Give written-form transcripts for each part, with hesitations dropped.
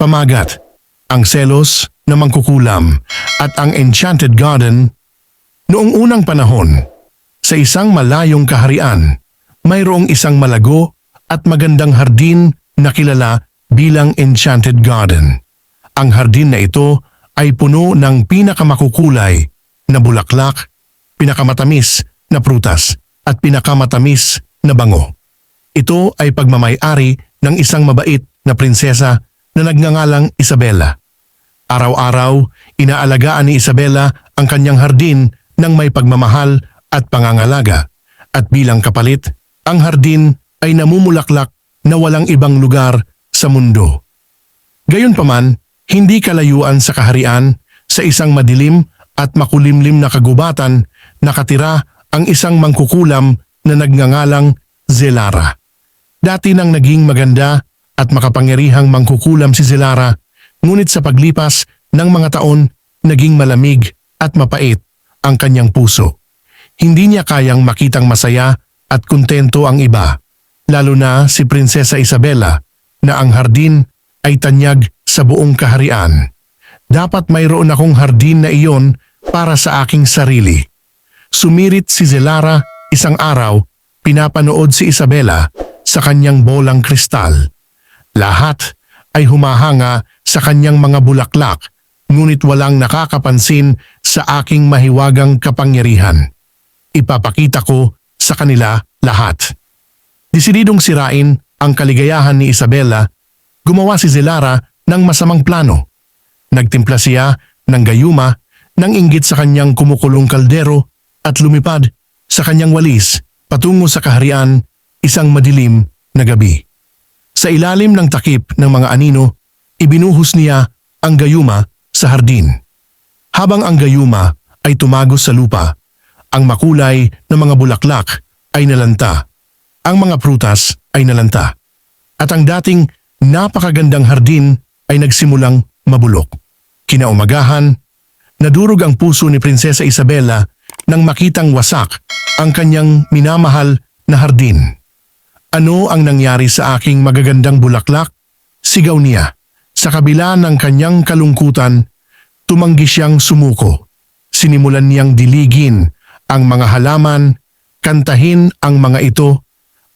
pamagat, ang selos na mangkukulam at ang enchanted garden. Noong unang panahon, sa isang malayong kaharian, mayroong isang malago at magandang hardin na kilala bilang Enchanted Garden. Ang hardin na ito ay puno ng pinakamakukulay na bulaklak, pinakamatamis na prutas at pinakamatamis na bango. Ito ay pagmamay-ari ng isang mabait na prinsesa na nagngangalang Isabela. Araw-araw, inaalagaan ni Isabela ang kanyang hardin ng may pagmamahal at pangangalaga, at bilang kapalit, ang hardin ay namumulaklak na walang ibang lugar sa mundo. Gayunpaman, hindi kalayuan sa kaharian, sa isang madilim at makulimlim na kagubatan, nakatira ang isang mangkukulam na nagngangalang Zelara. Dati nang naging maganda at makapangyarihang mangkukulam si Zelara, ngunit sa paglipas ng mga taon, naging malamig at mapait ang kanyang puso. Hindi niya kayang makitang masaya at kontento ang iba, lalo na si Prinsesa Isabela, na ang hardin ay tanyag sa buong kaharian. Dapat mayroon akong hardin na iyon para sa aking sarili. Sumirit si Zelara isang araw, pinapanood si Isabela sa kanyang bolang kristal. Lahat ay humahanga sa kanyang mga bulaklak, ngunit walang nakakapansin sa aking mahiwagang kapangyarihan. Ipapakita ko sa kanila lahat. Desididong sirain ang kaligayahan ni Isabela, gumawa si Zelara ng masamang plano. Nagtimpla siya ng gayuma nang inggit sa kanyang kumukulong kaldero at lumipad sa kanyang walis patungo sa kaharian isang madilim na gabi. Sa ilalim ng takip ng mga anino, ibinuhos niya ang gayuma sa hardin. Habang ang gayuma ay tumagos sa lupa, ang makulay na mga bulaklak ay nalanta, ang mga prutas ay nalanta, at ang dating napakagandang hardin ay nagsimulang mabulok. Kinaumagahan, nadurog ang puso ni Prinsesa Isabela nang makitang wasak ang kanyang minamahal na hardin. Ano ang nangyari sa aking magagandang bulaklak? Sigaw niya. Sa kabila ng kanyang kalungkutan, tumanggi siyang sumuko. Sinimulan niyang diligin ang mga halaman, kantahin ang mga ito,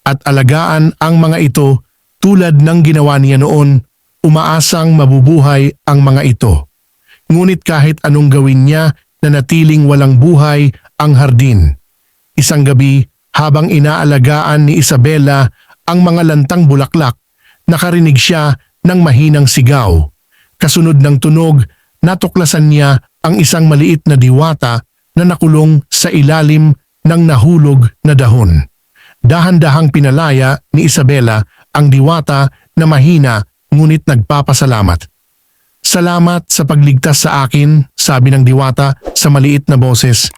at alagaan ang mga ito tulad ng ginawa niya noon, umaasang mabubuhay ang mga ito. Ngunit kahit anong gawin niya, nanatiling walang buhay ang hardin. Isang gabi, habang inaalagaan ni Isabela ang mga lantang bulaklak, nakarinig siya ng mahinang sigaw. Kasunod ng tunog, natuklasan niya ang isang maliit na diwata na nakulong sa ilalim ng nahulog na dahon. Dahan-dahang pinalaya ni Isabela ang diwata na mahina ngunit nagpapasalamat. "Salamat sa pagligtas sa akin," sabi ng diwata sa maliit na boses.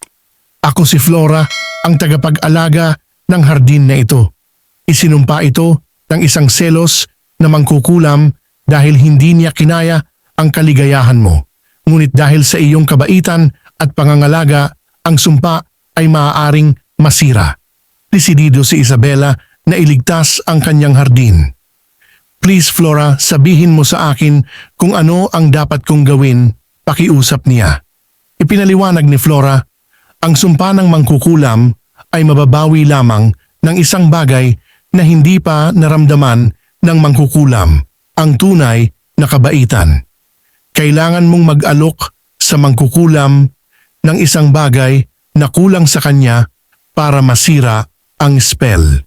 "Ako si Flora, ang tagapag-alaga ng hardin na ito. Isinumpa ito ng isang selos na mangkukulam dahil hindi niya kinaya ang kaligayahan mo. Ngunit dahil sa iyong kabaitan at pangangalaga, ang sumpa ay maaaring masira." Desidido si Isabela na iligtas ang kanyang hardin. "Please Flora, sabihin mo sa akin kung ano ang dapat kong gawin," pakiusap niya. Ipinaliwanag ni Flora, ang sumpa ng mangkukulam ay mababawi lamang ng isang bagay na hindi pa naramdaman ng mangkukulam, ang tunay na kabaitan. Kailangan mong mag-alok sa mangkukulam ng isang bagay na kulang sa kanya para masira ang spell.